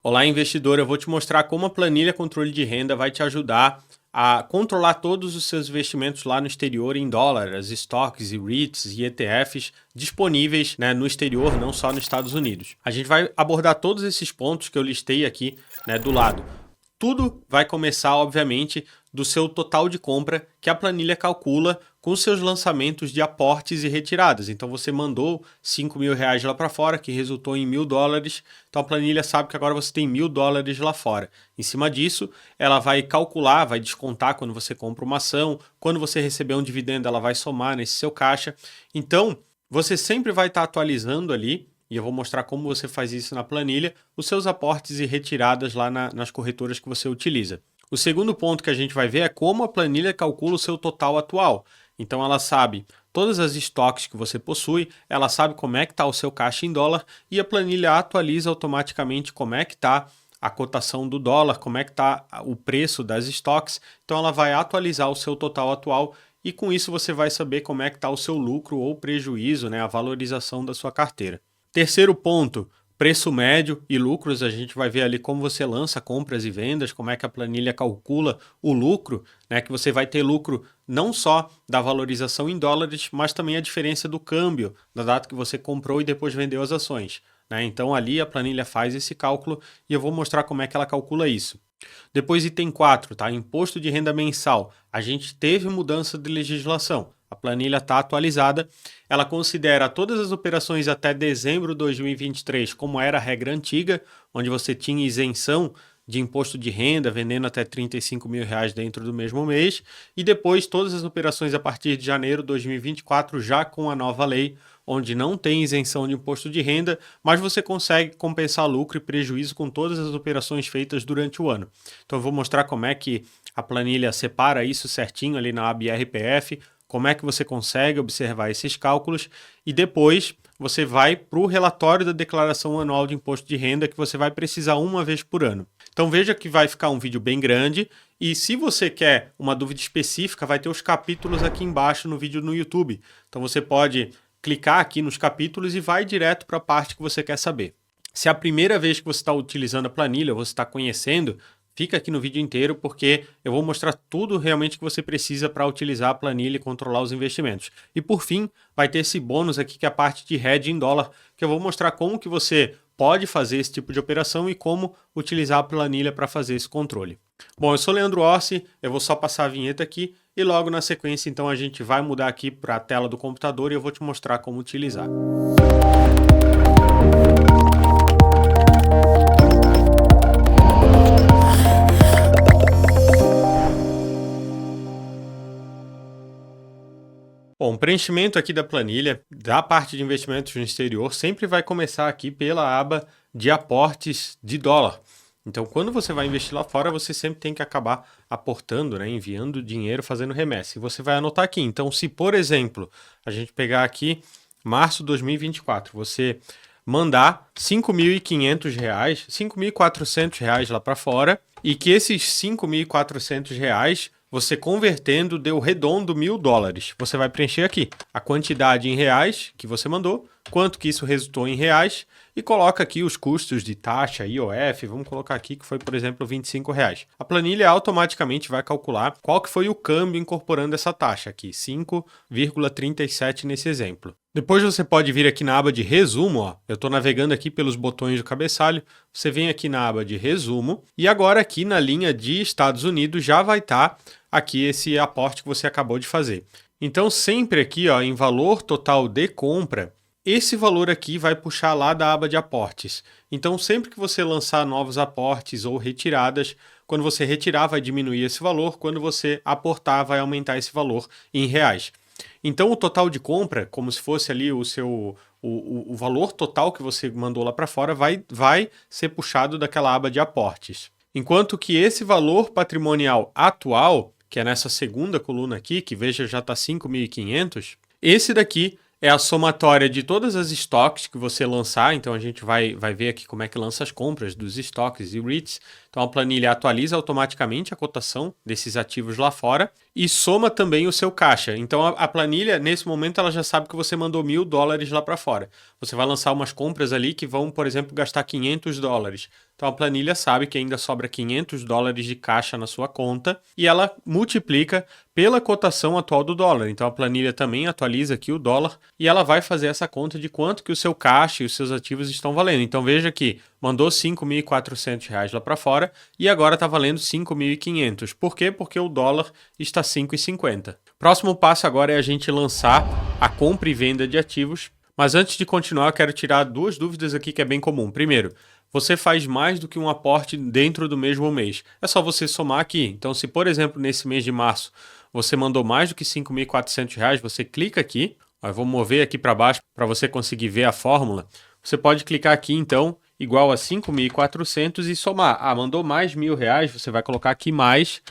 Olá, investidor. Eu vou te mostrar como a planilha controle de renda vai te ajudar a controlar todos os seus investimentos lá no exterior em dólar, as estoques e REITs e ETFs disponíveis, né, no exterior, não só nos Estados Unidos. A gente vai abordar todos esses pontos que eu listei aqui, né, do lado. Tudo vai começar, obviamente, do seu total de compra que a planilha calcula com seus lançamentos de aportes e retiradas. Então você mandou R$ 5.000 lá para fora, que resultou em $1.000. Então a planilha sabe que agora você tem $1.000 lá fora. Em cima disso, ela vai calcular, vai descontar quando você compra uma ação, quando você receber um dividendo, ela vai somar nesse seu caixa. Então você sempre vai estar atualizando ali, e eu vou mostrar como você faz isso na planilha, os seus aportes e retiradas lá nas corretoras que você utiliza. O segundo ponto que a gente vai ver é como a planilha calcula o seu total atual. Então ela sabe todas as estoques que você possui, ela sabe como é que está o seu caixa em dólar e a planilha atualiza automaticamente como é que está a cotação do dólar, como é que está o preço das estoques. Então ela vai atualizar o seu total atual e com isso você vai saber como é que está o seu lucro ou prejuízo, né, a valorização da sua carteira. Terceiro ponto, preço médio e lucros. A gente vai ver ali como você lança compras e vendas, como é que a planilha calcula o lucro, né? Que você vai ter lucro não só da valorização em dólares, mas também a diferença do câmbio, da data que você comprou e depois vendeu as ações, né? Então ali a planilha faz esse cálculo e eu vou mostrar como é que ela calcula isso. Depois item 4, tá? Imposto de renda mensal. A gente teve mudança de legislação. A planilha está atualizada, ela considera todas as operações até dezembro de 2023 como era a regra antiga, onde você tinha isenção de imposto de renda, vendendo até R$ 35.000 dentro do mesmo mês, e depois todas as operações a partir de janeiro de 2024, já com a nova lei, onde não tem isenção de imposto de renda, mas você consegue compensar lucro e prejuízo com todas as operações feitas durante o ano. Então eu vou mostrar como é que a planilha separa isso certinho ali na aba IRPF, como é que você consegue observar esses cálculos e depois você vai para o relatório da declaração anual de imposto de renda que você vai precisar uma vez por ano. Então veja que vai ficar um vídeo bem grande e se você quer uma dúvida específica, vai ter os capítulos aqui embaixo no vídeo no YouTube. Então você pode clicar aqui nos capítulos e vai direto para a parte que você quer saber. Se é a primeira vez que você está utilizando a planilha, ou você está conhecendo, fica aqui no vídeo inteiro porque eu vou mostrar tudo realmente que você precisa para utilizar a planilha e controlar os investimentos. E por fim, vai ter esse bônus aqui que é a parte de hedge em dólar, que eu vou mostrar como que você pode fazer esse tipo de operação e como utilizar a planilha para fazer esse controle. Bom, eu sou Leandro Orsi, eu vou só passar a vinheta aqui e logo na sequência então a gente vai mudar aqui para a tela do computador e eu vou te mostrar como utilizar. Bom, o preenchimento aqui da planilha da parte de investimentos no exterior sempre vai começar aqui pela aba de aportes de dólar. Então, quando você vai investir lá fora, você sempre tem que acabar aportando, né, enviando dinheiro, fazendo remessa. E você vai anotar aqui. Então, se, por exemplo, a gente pegar aqui março de 2024, você mandar R$ 5.500, R$ 5.400 lá para fora e que esses R$ 5.400 você convertendo deu redondo $1.000. Você vai preencher aqui a quantidade em reais que você mandou, quanto que isso resultou em reais e coloca aqui os custos de taxa, IOF, vamos colocar aqui que foi, por exemplo, R$ 25. A planilha automaticamente vai calcular qual que foi o câmbio incorporando essa taxa aqui, 5,37 nesse exemplo. Depois você pode vir aqui na aba de resumo, ó. Eu estou navegando aqui pelos botões do cabeçalho, você vem aqui na aba de resumo e agora aqui na linha de Estados Unidos já vai estar aqui esse aporte que você acabou de fazer. Então sempre aqui ó, em valor total de compra, esse valor aqui vai puxar lá da aba de aportes. Então sempre que você lançar novos aportes ou retiradas, quando você retirar vai diminuir esse valor, quando você aportar vai aumentar esse valor em reais. Então o total de compra, como se fosse ali o valor total que você mandou lá para fora, vai ser puxado daquela aba de aportes. Enquanto que esse valor patrimonial atual, que é nessa segunda coluna aqui, que veja já está 5.500, esse daqui é a somatória de todas as estoques que você lançar. Então a gente vai ver aqui como é que lança as compras dos estoques e REITs. Então a planilha atualiza automaticamente a cotação desses ativos lá fora e soma também o seu caixa. Então a planilha, nesse momento, ela já sabe que você mandou $1.000 lá para fora. Você vai lançar umas compras ali que vão, por exemplo, gastar $500. Então a planilha sabe que ainda sobra $500 de caixa na sua conta e ela multiplica pela cotação atual do dólar. Então a planilha também atualiza aqui o dólar e ela vai fazer essa conta de quanto que o seu caixa e os seus ativos estão valendo. Então veja que mandou R$ 5.400 lá para fora e agora está valendo 5.500. Por quê? Porque o dólar está 5,50. Próximo passo agora é a gente lançar a compra e venda de ativos. Mas antes de continuar, eu quero tirar duas dúvidas aqui que é bem comum. Primeiro, você faz mais do que um aporte dentro do mesmo mês. É só você somar aqui. Então, se por exemplo, nesse mês de março, você mandou mais do que R$ 5.400, você clica aqui. Eu vou mover aqui para baixo para você conseguir ver a fórmula. Você pode clicar aqui, então, igual a 5.400 e somar. Ah, mandou mais R$ 1.000, você vai colocar aqui mais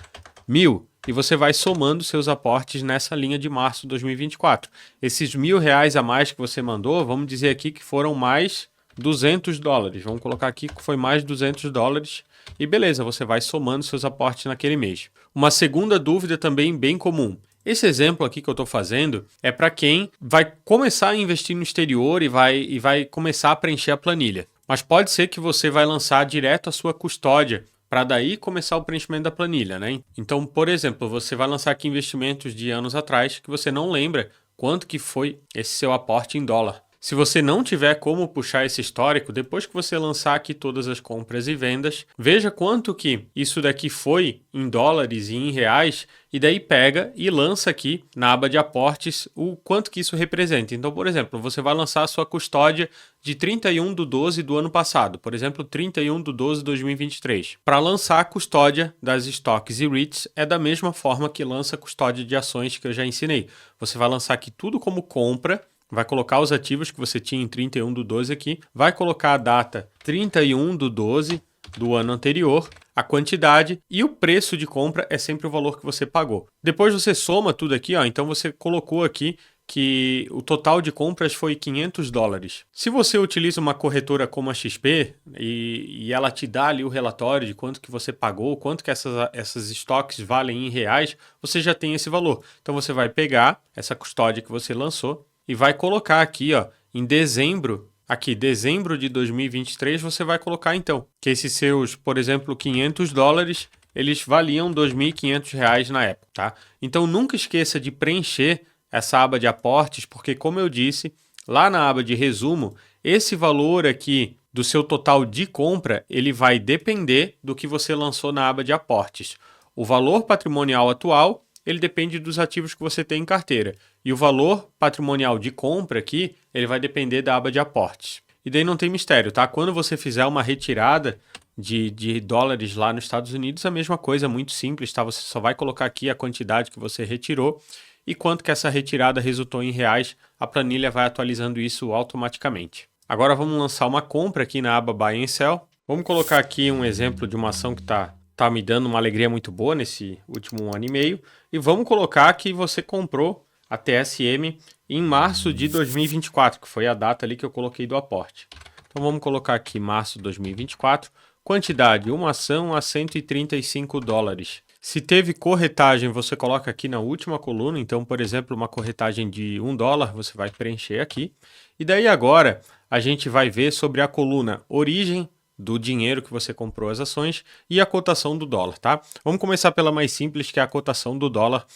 1.000. E você vai somando seus aportes nessa linha de março de 2024. Esses R$ 1.000 a mais que você mandou, vamos dizer aqui que foram mais $200. Vamos colocar aqui que foi mais $200 e beleza, você vai somando seus aportes naquele mês. Uma segunda dúvida também bem comum. Esse exemplo aqui que eu estou fazendo é para quem vai começar a investir no exterior e vai começar a preencher a planilha. Mas pode ser que você vai lançar direto a sua custódia para daí começar o preenchimento da planilha, né? Então, por exemplo, você vai lançar aqui investimentos de anos atrás que você não lembra quanto que foi esse seu aporte em dólar. Se você não tiver como puxar esse histórico, depois que você lançar aqui todas as compras e vendas, veja quanto que isso daqui foi em dólares e em reais, e daí pega e lança aqui na aba de aportes o quanto que isso representa. Então, por exemplo, você vai lançar a sua custódia de 31/12 do ano passado, por exemplo, 31/12 de 2023. Para lançar a custódia das stocks e REITs é da mesma forma que lança a custódia de ações que eu já ensinei. Você vai lançar aqui tudo como compra, vai colocar os ativos que você tinha em 31/12 aqui, vai colocar a data 31/12 do ano anterior, a quantidade e o preço de compra é sempre o valor que você pagou. Depois você soma tudo aqui, ó, então você colocou aqui que o total de compras foi $500. Se você utiliza uma corretora como a XP e ela te dá ali o relatório de quanto que você pagou, quanto que essas estoques valem em reais, você já tem esse valor. Então você vai pegar essa custódia que você lançou e vai colocar aqui, ó, em dezembro, aqui, dezembro de 2023, você vai colocar então que esses seus, por exemplo, $500, eles valiam R$ 2.500 na época, tá? Então nunca esqueça de preencher essa aba de aportes, porque como eu disse, lá na aba de resumo, esse valor aqui do seu total de compra, ele vai depender do que você lançou na aba de aportes. O valor patrimonial atual, ele depende dos ativos que você tem em carteira. E o valor patrimonial de compra aqui, ele vai depender da aba de aportes. E daí não tem mistério, tá? Quando você fizer uma retirada de dólares lá nos Estados Unidos, a mesma coisa, muito simples, tá? Você só vai colocar aqui a quantidade que você retirou e quanto que essa retirada resultou em reais, a planilha vai atualizando isso automaticamente. Agora vamos lançar uma compra aqui na aba Buy and Sell. Vamos colocar aqui um exemplo de uma ação que tá me dando uma alegria muito boa nesse último 1 ano e meio. E vamos colocar que você comprou a TSM em março de 2024, que foi a data ali que eu coloquei do aporte. Então vamos colocar aqui março de 2024, quantidade, uma ação a $135. Se teve corretagem, você coloca aqui na última coluna, então, por exemplo, uma corretagem de $1, você vai preencher aqui. E daí agora a gente vai ver sobre a coluna origem do dinheiro que você comprou as ações e a cotação do dólar, tá? Vamos começar pela mais simples, que é a cotação do dólar.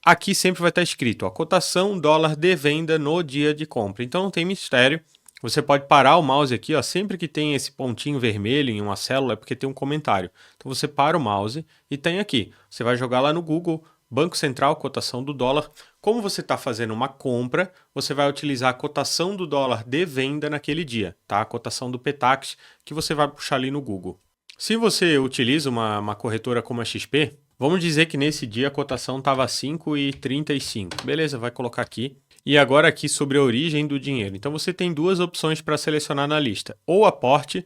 Aqui sempre vai estar escrito a cotação dólar de venda no dia de compra. Então não tem mistério. Você pode parar o mouse aqui, ó, sempre que tem esse pontinho vermelho em uma célula é porque tem um comentário. Então você para o mouse e tem aqui. Você vai jogar lá no Google, Banco Central, cotação do dólar. Como você está fazendo uma compra, você vai utilizar a cotação do dólar de venda naquele dia, tá? A cotação do Petax, que você vai puxar ali no Google. Se você utiliza uma corretora como a XP, vamos dizer que nesse dia a cotação estava 5,35. Beleza, vai colocar aqui. E agora aqui sobre a origem do dinheiro. Então você tem duas opções para selecionar na lista. Ou aporte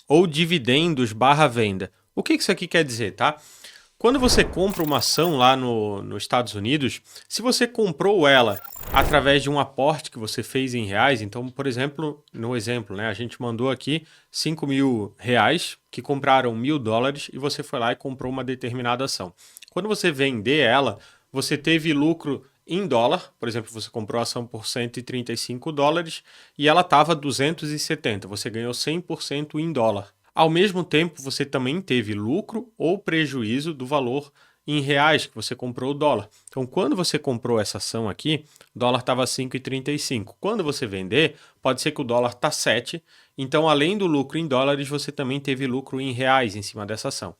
ou dividendos / venda. O que isso aqui quer dizer, tá? Quando você compra uma ação lá nos Estados Unidos, se você comprou ela através de um aporte que você fez em reais, então, por exemplo, no exemplo, né, a gente mandou aqui R$ 5.000 que compraram $1.000 e você foi lá e comprou uma determinada ação. Quando você vender ela, você teve lucro em dólar, por exemplo, você comprou a ação por 135 dólares e ela estava 270, você ganhou 100% em dólar. Ao mesmo tempo, você também teve lucro ou prejuízo do valor em reais que você comprou o dólar. Então, quando você comprou essa ação aqui, o dólar estava 5,35. Quando você vender, pode ser que o dólar está 7. Então, além do lucro em dólares, você também teve lucro em reais em cima dessa ação.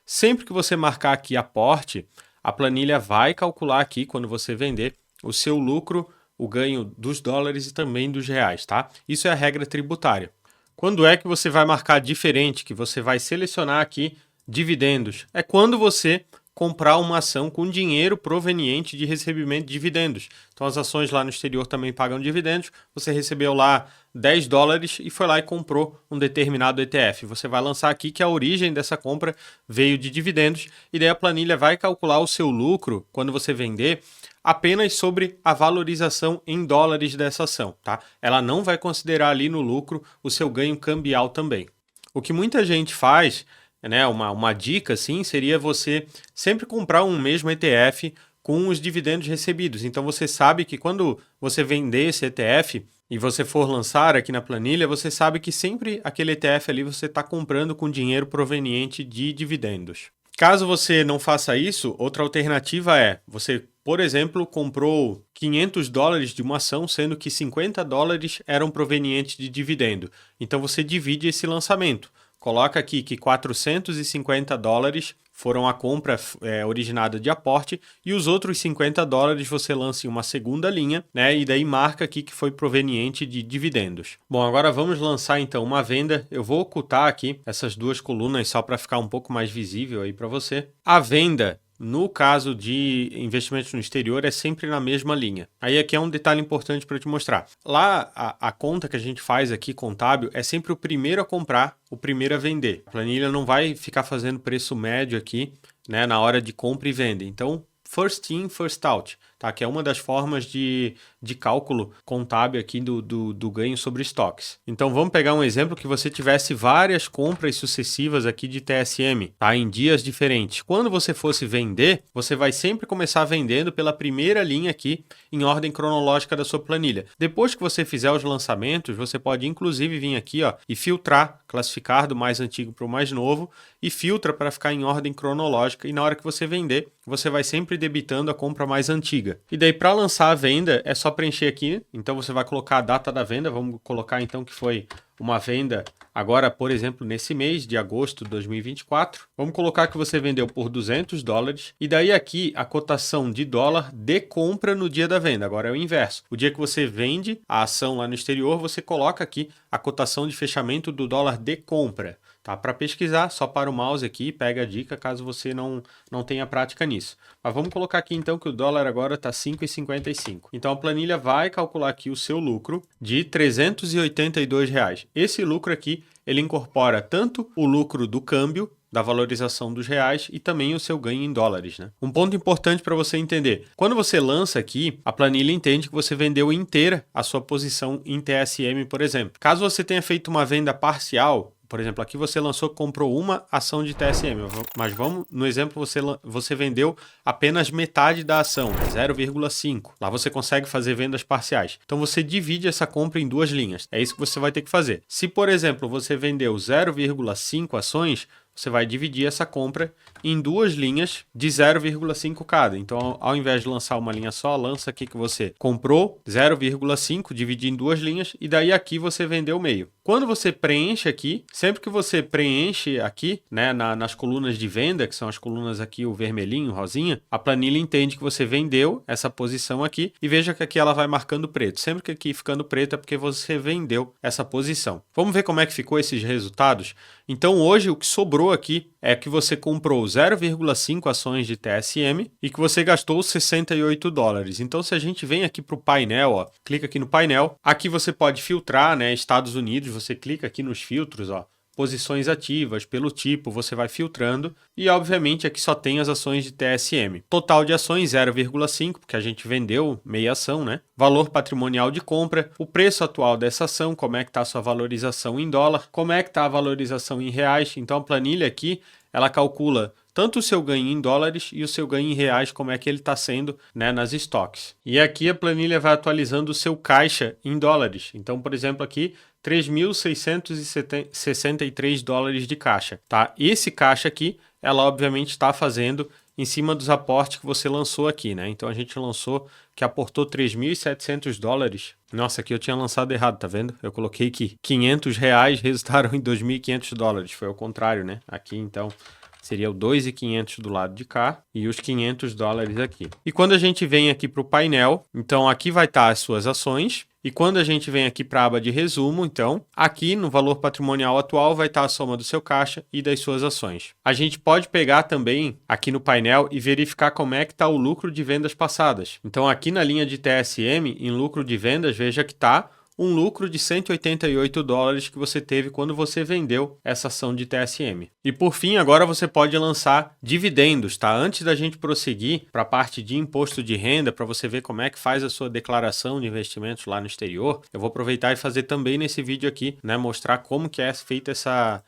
Sempre que você marcar aqui aporte, a planilha vai calcular aqui, quando você vender, o seu lucro, o ganho dos dólares e também dos reais, tá? Isso é a regra tributária. Quando é que você vai marcar diferente, que você vai selecionar aqui dividendos? É quando você comprar uma ação com dinheiro proveniente de recebimento de dividendos. Então as ações lá no exterior também pagam dividendos, você recebeu lá 10 dólares e foi lá e comprou um determinado ETF. Você vai lançar aqui que a origem dessa compra veio de dividendos e daí a planilha vai calcular o seu lucro quando você vender apenas sobre a valorização em dólares dessa ação, tá? Ela não vai considerar ali no lucro o seu ganho cambial também. O que muita gente faz, né, uma dica assim, seria você sempre comprar um mesmo ETF com os dividendos recebidos. Então você sabe que quando você vender esse ETF e você for lançar aqui na planilha, você sabe que sempre aquele ETF ali você está comprando com dinheiro proveniente de dividendos. Caso você não faça isso, outra alternativa é você, por exemplo, comprou 500 dólares de uma ação, sendo que 50 dólares eram provenientes de dividendo. Então você divide esse lançamento. Coloca aqui que 450 dólares foram a compra originada de aporte e os outros 50 dólares você lança em uma segunda linha, né? E daí marca aqui que foi proveniente de dividendos. Bom, agora vamos lançar então uma venda. Eu vou ocultar aqui essas duas colunas só para ficar um pouco mais visível aí para você. A venda, no caso de investimentos no exterior, é sempre na mesma linha. Aí aqui é um detalhe importante para te mostrar. Lá, a conta que a gente faz aqui, contábil, é sempre o primeiro a comprar, o primeiro a vender. A planilha não vai ficar fazendo preço médio aqui, né, na hora de compra e venda. Então, first in, first out, tá? Que é uma das formas de cálculo contábil aqui do ganho sobre estoques. Então vamos pegar um exemplo que você tivesse várias compras sucessivas aqui de TSM, tá? Em dias diferentes. Quando você fosse vender, você vai sempre começar vendendo pela primeira linha aqui em ordem cronológica da sua planilha. Depois que você fizer os lançamentos, você pode inclusive vir aqui, ó, e filtrar, classificar do mais antigo para o mais novo e filtra para ficar em ordem cronológica e na hora que você vender, você vai sempre debitando a compra mais antiga. E daí para lançar a venda é só preencher aqui, então você vai colocar a data da venda, vamos colocar então que foi uma venda agora, por exemplo, nesse mês de agosto de 2024. Vamos colocar que você vendeu por 200 dólares e daí aqui a cotação de dólar de compra no dia da venda. Agora é o inverso. O dia que você vende a ação lá no exterior, você coloca aqui a cotação de fechamento do dólar de compra. Tá? Para pesquisar, só para o mouse aqui, pega a dica caso você não tenha prática nisso. Mas vamos colocar aqui então que o dólar agora está 5,55. Então a planilha vai calcular aqui o seu lucro de R$ 382. Esse lucro aqui, ele incorpora tanto o lucro do câmbio, da valorização dos reais e também o seu ganho em dólares, né? Um ponto importante para você entender. Quando você lança aqui, a planilha entende que você vendeu inteira a sua posição em TSM, por exemplo. Caso você tenha feito uma venda parcial, por exemplo, aqui você comprou uma ação de TSM, mas vamos, no exemplo, você vendeu apenas metade da ação, 0,5. Lá você consegue fazer vendas parciais. Então você divide essa compra em duas linhas. É isso que você vai ter que fazer. Se, por exemplo, você vendeu 0,5 ações, você vai dividir essa compra em duas linhas de 0,5 cada. Então, ao invés de lançar uma linha só, lança aqui que você comprou 0,5, dividir em duas linhas, e daí aqui você vendeu meio. Quando você preenche aqui, sempre que você preenche aqui, né, nas colunas de venda, que são as colunas aqui, o vermelhinho, o rosinha, a planilha entende que você vendeu essa posição aqui, e veja que aqui ela vai marcando preto. Sempre que aqui ficando preto é porque você vendeu essa posição. Vamos ver como é que ficou esses resultados? Então, hoje, o que sobrou aqui é que você comprou 0,5 ações de TSM e que você gastou 68 dólares. Então, se a gente vem aqui para o painel, ó, clica aqui no painel, aqui você pode filtrar, né, Estados Unidos, você clica aqui nos filtros, ó, posições ativas, pelo tipo, você vai filtrando e, obviamente, aqui só tem as ações de TSM. Total de ações 0,5, porque a gente vendeu meia ação, né? Valor patrimonial de compra, o preço atual dessa ação, como é que está a sua valorização em dólar, como é que está a valorização em reais. Então, a planilha aqui, ela calcula tanto o seu ganho em dólares e o seu ganho em reais, como é que ele está sendo, né, nas estoques. E aqui a planilha vai atualizando o seu caixa em dólares. Então, por exemplo, aqui 3.663 dólares de caixa, tá? Esse caixa aqui, ela obviamente está fazendo em cima dos aportes que você lançou aqui, né? Então a gente lançou, que aportou 3.700 dólares. Nossa, aqui eu tinha lançado errado, tá vendo? Eu coloquei que 500 reais resultaram em 2.500 dólares. Foi ao contrário, né? Aqui, então, seria o 2.500 do lado de cá e os 500 dólares aqui. E quando a gente vem aqui para o painel, então aqui vai estar as suas ações. E quando a gente vem aqui para a aba de resumo, então, aqui no valor patrimonial atual vai estar a soma do seu caixa e das suas ações. A gente pode pegar também aqui no painel e verificar como é que está o lucro de vendas passadas. Então, aqui na linha de TSM, em lucro de vendas, veja que está um lucro de 188 dólares que você teve quando você vendeu essa ação de TSM. E por fim, agora você pode lançar dividendos, tá? Antes da gente prosseguir para a parte de imposto de renda, para você ver como é que faz a sua declaração de investimentos lá no exterior, eu vou aproveitar e fazer também nesse vídeo aqui, né? Mostrar como que é feita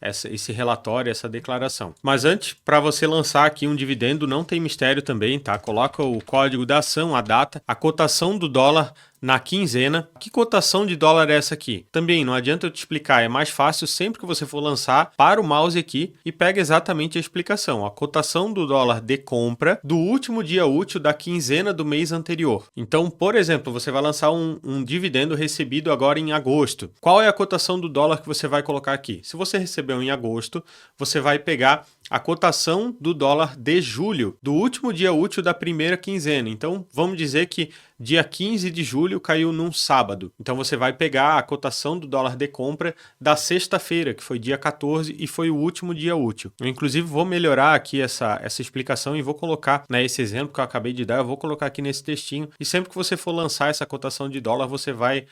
esse relatório, essa declaração. Mas antes, para você lançar aqui um dividendo, não tem mistério também, tá? Coloca o código da ação, a data, a cotação do dólar na quinzena. Que cotação de dólar é essa aqui? Também não adianta eu te explicar, é mais fácil sempre que você for lançar, para o mouse aqui e pega exatamente a explicação. A cotação do dólar de compra do último dia útil da quinzena do mês anterior. Então, por exemplo, você vai lançar um dividendo recebido agora em agosto. Qual é a cotação do dólar que você vai colocar aqui? Se você recebeu em agosto, você vai pegar a cotação do dólar de julho, do último dia útil da primeira quinzena. Então, vamos dizer que dia 15 de julho caiu num sábado. Então, você vai pegar a cotação do dólar de compra da sexta-feira, que foi dia 14 e foi o último dia útil. Eu, inclusive, vou melhorar aqui essa explicação e vou colocar, né, esse exemplo que eu acabei de dar, eu vou colocar aqui nesse textinho. E sempre que você for lançar essa cotação de dólar, você vai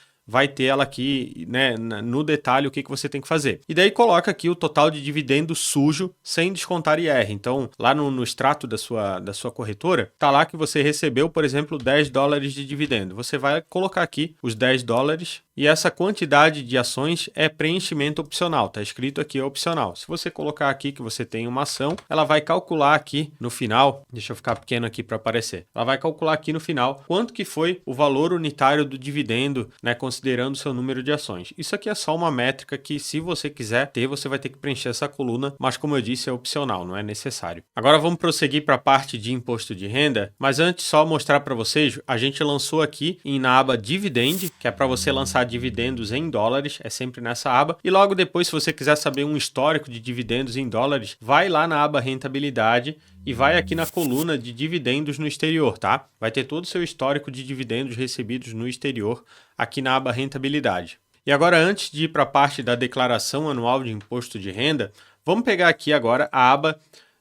ter ela aqui, né, no detalhe o que você tem que fazer. E daí coloca aqui o total de dividendo sujo sem descontar IR. Então, lá no extrato da sua corretora, tá lá que você recebeu, por exemplo, 10 dólares de dividendo. Você vai colocar aqui os 10 dólares e essa quantidade de ações é preenchimento opcional. Tá escrito aqui opcional. Se você colocar aqui que você tem uma ação, ela vai calcular aqui no final, deixa eu ficar pequeno aqui para aparecer. Ela vai calcular aqui no final quanto que foi o valor unitário do dividendo, né, considerando o seu número de ações. Isso aqui é só uma métrica que, se você quiser ter, você vai ter que preencher essa coluna, mas como eu disse, é opcional, não é necessário. Agora vamos prosseguir para a parte de imposto de renda, mas antes só mostrar para vocês, a gente lançou aqui na aba Dividend, que é para você lançar dividendos em dólares, é sempre nessa aba, e logo depois, se você quiser saber um histórico de dividendos em dólares, vai lá na aba Rentabilidade e vai aqui na coluna de dividendos no exterior, tá? Vai ter todo o seu histórico de dividendos recebidos no exterior aqui na aba Rentabilidade. E agora, antes de ir para a parte da declaração anual de imposto de renda, vamos pegar aqui agora a aba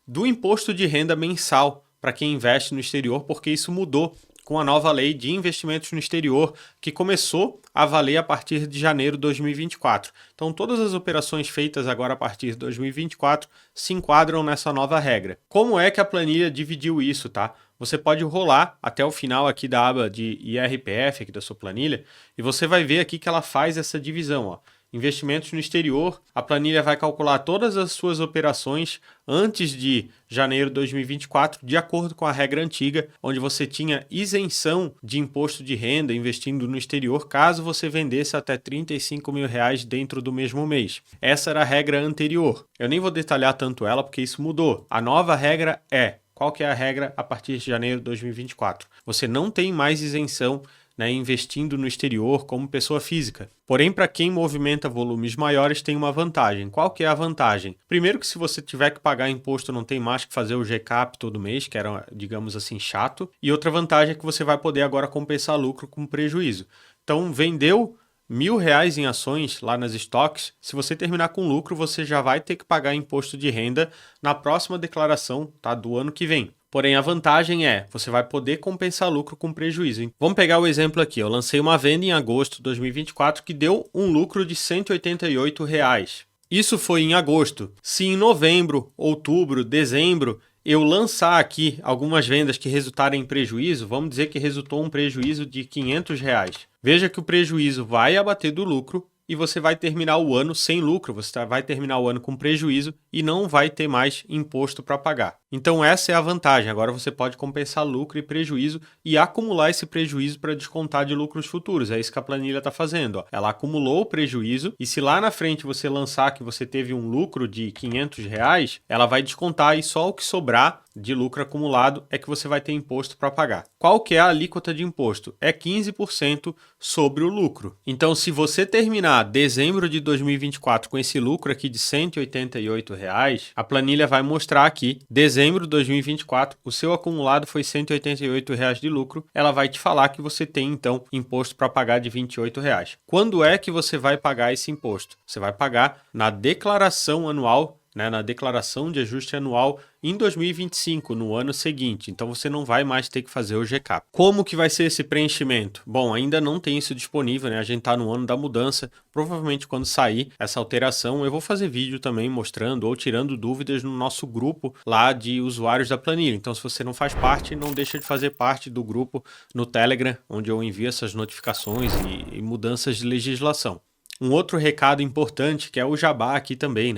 do imposto de renda mensal para quem investe no exterior, porque isso mudou com a nova lei de investimentos no exterior, que começou a valer a partir de janeiro de 2024. Então, todas as operações feitas agora a partir de 2024 se enquadram nessa nova regra. Como é que a planilha dividiu isso, tá? Você pode rolar até o final aqui da aba de IRPF, aqui da sua planilha, e você vai ver aqui que ela faz essa divisão, ó. Investimentos no exterior, a planilha vai calcular todas as suas operações antes de janeiro de 2024, de acordo com a regra antiga, onde você tinha isenção de imposto de renda investindo no exterior, caso você vendesse até 35 mil reais dentro do mesmo mês. Essa era a regra anterior. Eu nem vou detalhar tanto ela, porque isso mudou. A nova regra é... Qual que é a regra a partir de janeiro de 2024? Você não tem mais isenção, né, investindo no exterior como pessoa física. Porém, para quem movimenta volumes maiores, tem uma vantagem. Qual que é a vantagem? Primeiro que, se você tiver que pagar imposto, não tem mais que fazer o GCAP todo mês, que era, digamos assim, chato. E outra vantagem é que você vai poder agora compensar lucro com prejuízo. Então, vendeu R$1.000 em ações lá nas estoques, se você terminar com lucro, você já vai ter que pagar imposto de renda na próxima declaração, tá, do ano que vem. Porém, a vantagem é, você vai poder compensar lucro com prejuízo. Vamos pegar o exemplo aqui. Eu lancei uma venda em agosto de 2024 que deu um lucro de R$188. Isso foi em agosto. Se em novembro, outubro, dezembro, eu lançar aqui algumas vendas que resultarem em prejuízo, vamos dizer que resultou um prejuízo de R$500. Veja que o prejuízo vai abater do lucro e você vai terminar o ano sem lucro, você vai terminar o ano com prejuízo e não vai ter mais imposto para pagar. Então essa é a vantagem. Agora você pode compensar lucro e prejuízo e acumular esse prejuízo para descontar de lucros futuros. É isso que a planilha está fazendo. Ó. Ela acumulou o prejuízo e se lá na frente você lançar que você teve um lucro de R$500, ela vai descontar e só o que sobrar de lucro acumulado é que você vai ter imposto para pagar. Qual que é a alíquota de imposto? É 15% sobre o lucro. Então, se você terminar dezembro de 2024 com esse lucro aqui de R$188, a planilha vai mostrar aqui, dezembro de 2024, o seu acumulado foi R$188 de lucro, ela vai te falar que você tem, então, imposto para pagar de R$28. Quando é que você vai pagar esse imposto? Você vai pagar na declaração anual, na declaração de ajuste anual em 2025, no ano seguinte. Então você não vai mais ter que fazer o GCAP. Como que vai ser esse preenchimento? Bom, ainda não tem isso disponível, A gente está no ano da mudança. Provavelmente quando sair essa alteração, eu vou fazer vídeo também mostrando ou tirando dúvidas no nosso grupo lá de usuários da planilha. Então se você não faz parte, não deixa de fazer parte do grupo no Telegram, onde eu envio essas notificações e mudanças de legislação. Um outro recado importante, que é o jabá aqui também,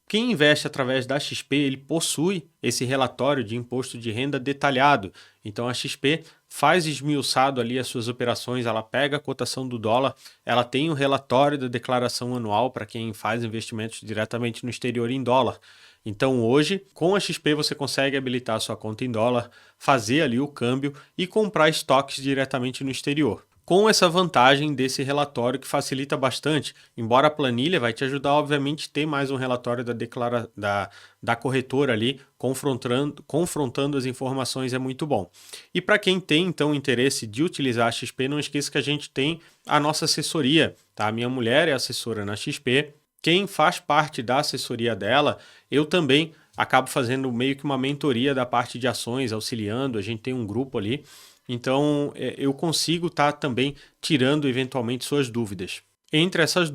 Quem investe através da XP, ele possui esse relatório de imposto de renda detalhado. Então a XP faz esmiuçado ali as suas operações, ela pega a cotação do dólar, ela tem o relatório da declaração anual para quem faz investimentos diretamente no exterior em dólar. Então hoje, com a XP você consegue habilitar a sua conta em dólar, fazer ali o câmbio e comprar estoques diretamente no exterior. Com essa vantagem desse relatório que facilita bastante, embora a planilha vai te ajudar, obviamente, a ter mais um relatório da corretora ali, confrontando as informações é muito bom. E para quem tem, então, interesse de utilizar a XP, não esqueça que a gente tem a nossa assessoria, tá? A minha mulher é assessora na XP, quem faz parte da assessoria dela, eu também acabo fazendo meio que uma mentoria da parte de ações, auxiliando, a gente tem um grupo ali. Então, eu consigo estar também tirando eventualmente suas dúvidas. Entre essas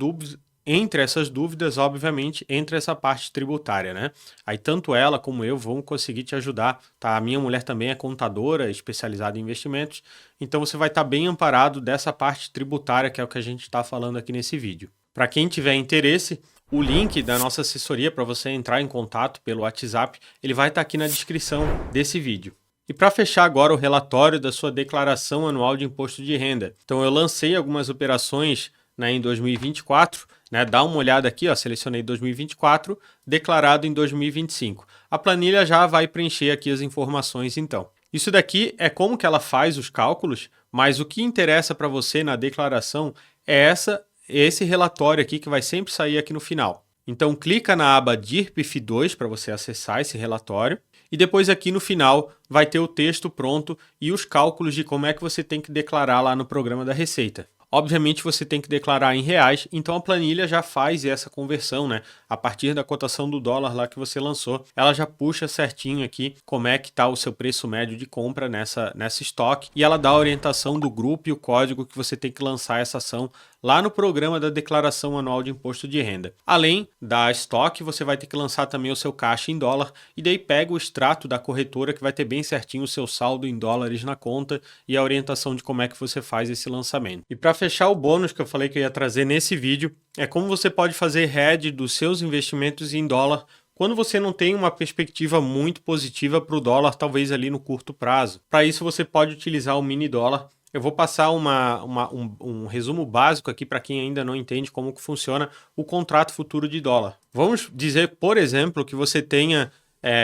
dúvidas, obviamente, entra essa parte tributária, Aí tanto ela como eu vão conseguir te ajudar, tá? A minha mulher também é contadora, especializada em investimentos, então você vai estar bem amparado dessa parte tributária, que é o que a gente está falando aqui nesse vídeo. Para quem tiver interesse, o link da nossa assessoria para você entrar em contato pelo WhatsApp, ele vai estar aqui na descrição desse vídeo. E para fechar agora o relatório da sua declaração anual de imposto de renda. Então eu lancei algumas operações em 2024, dá uma olhada aqui, selecionei 2024, declarado em 2025. A planilha já vai preencher aqui as informações então. Isso daqui é como que ela faz os cálculos, mas o que interessa para você na declaração é esse relatório aqui que vai sempre sair aqui no final. Então clica na aba DIRPF2 para você acessar esse relatório. E depois aqui no final vai ter o texto pronto e os cálculos de como é que você tem que declarar lá no programa da Receita. Obviamente você tem que declarar em reais, então a planilha já faz essa conversão, A partir da cotação do dólar lá que você lançou, ela já puxa certinho aqui como é que está o seu preço médio de compra nessa estoque e ela dá a orientação do grupo e o código que você tem que lançar essa ação lá no programa da declaração anual de imposto de renda. Além da estoque, você vai ter que lançar também o seu caixa em dólar e daí pega o extrato da corretora que vai ter bem certinho o seu saldo em dólares na conta e a orientação de como é que você faz esse lançamento. E para fechar o bônus que eu falei que eu ia trazer nesse vídeo, é como você pode fazer hedge dos seus investimentos em dólar quando você não tem uma perspectiva muito positiva para o dólar, talvez ali no curto prazo. Para isso você pode utilizar o mini dólar. Eu vou passar um resumo básico aqui para quem ainda não entende como que funciona o contrato futuro de dólar. Vamos dizer, por exemplo, que você tenha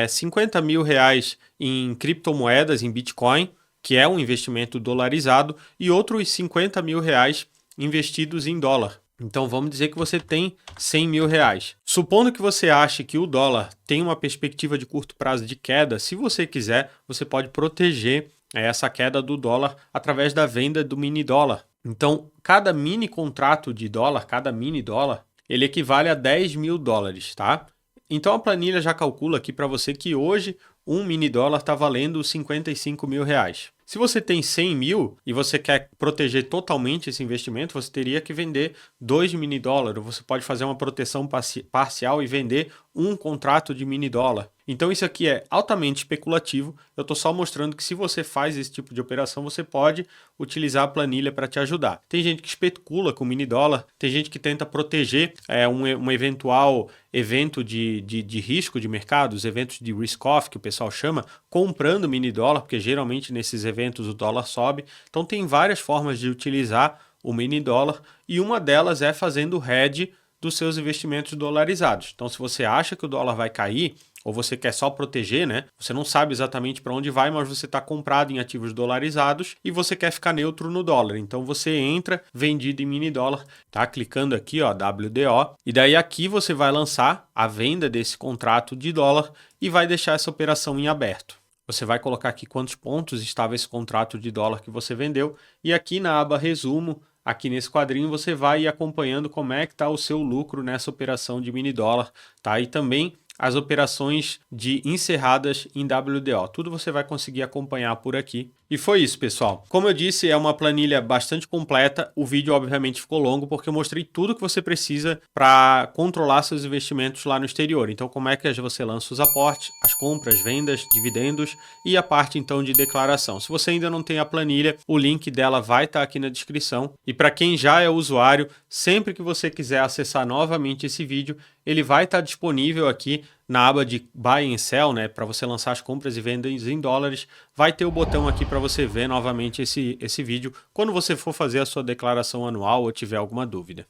50 mil reais em criptomoedas, em Bitcoin, que é um investimento dolarizado, e outros 50 mil reais investidos em dólar. Então vamos dizer que você tem 100 mil reais. Supondo que você ache que o dólar tem uma perspectiva de curto prazo de queda, se você quiser, você pode proteger essa queda do dólar através da venda do mini dólar. Então, cada mini contrato de dólar, cada mini dólar, ele equivale a 10 mil dólares, tá? Então a planilha já calcula aqui para você que hoje um mini dólar está valendo 55 mil reais. Se você tem 100 mil e você quer proteger totalmente esse investimento, você teria que vender 2 mini dólares. Você pode fazer uma proteção parcial e vender um contrato de mini dólar. Então isso aqui é altamente especulativo, eu estou só mostrando que se você faz esse tipo de operação, você pode utilizar a planilha para te ajudar. Tem gente que especula com mini dólar, tem gente que tenta proteger um eventual evento de risco de mercado, os eventos de risk-off, que o pessoal chama, comprando mini dólar, porque geralmente nesses eventos o dólar sobe. Então tem várias formas de utilizar o mini dólar e uma delas é fazendo hedge dos seus investimentos dolarizados. Então se você acha que o dólar vai cair, ou você quer só proteger, né? Você não sabe exatamente para onde vai, mas você está comprado em ativos dolarizados e você quer ficar neutro no dólar. Então você entra vendido em mini dólar, tá? Clicando aqui, ó, WDO, e daí aqui você vai lançar a venda desse contrato de dólar e vai deixar essa operação em aberto. Você vai colocar aqui quantos pontos estava esse contrato de dólar que você vendeu e aqui na aba resumo, aqui nesse quadrinho você vai ir acompanhando como é que está o seu lucro nessa operação de mini dólar, tá? E também as operações de encerradas em WDO. Tudo você vai conseguir acompanhar por aqui. E foi isso, pessoal. Como eu disse, é uma planilha bastante completa. O vídeo, obviamente, ficou longo porque eu mostrei tudo que você precisa para controlar seus investimentos lá no exterior. Então, como é que você lança os aportes, as compras, vendas, dividendos e a parte, então, de declaração. Se você ainda não tem a planilha, o link dela vai estar aqui na descrição. E para quem já é usuário, sempre que você quiser acessar novamente esse vídeo, ele vai estar disponível aqui na aba de Buy and Sell, né, para você lançar as compras e vendas em dólares. Vai ter o botão aqui para você ver novamente esse vídeo quando você for fazer a sua declaração anual ou tiver alguma dúvida.